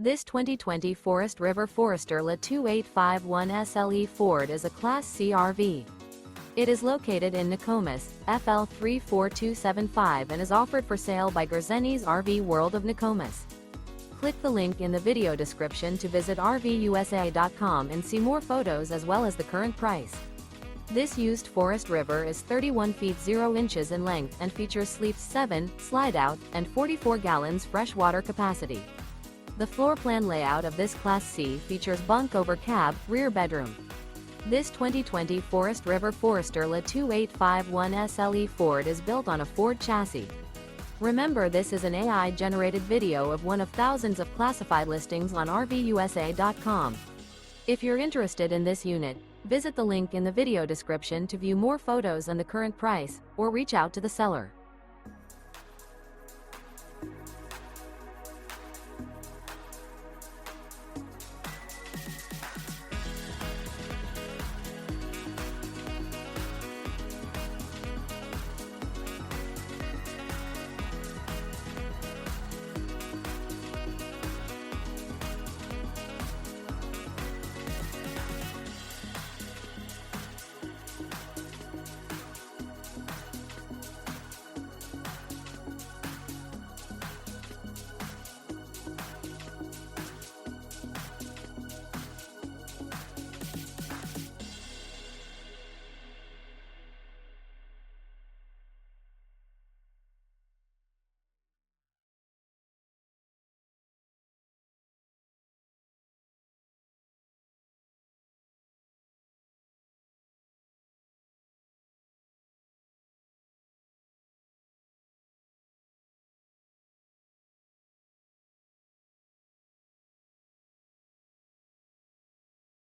This 2020 Forest River Forester La 2851 SLE Ford is a Class C RV. It is located in Nokomis, FL 34275 and is offered for sale by Gerzeny's RV World of Nokomis. Click the link in the video description to visit RVUSA.com and see more photos as well as the current price. This used Forest River is 31 feet 0 inches in length and features sleeps 7, Slideout, and 44 gallons freshwater capacity. The floor plan layout of this Class C features bunk over cab, rear bedroom. This 2020 Forest River Forester La 2851 SLE Ford is built on a Ford chassis. Remember, this is an AI-generated video of one of thousands of classified listings on RVUSA.com. If you're interested in this unit, visit the link in the video description to view more photos and the current price, or reach out to the seller.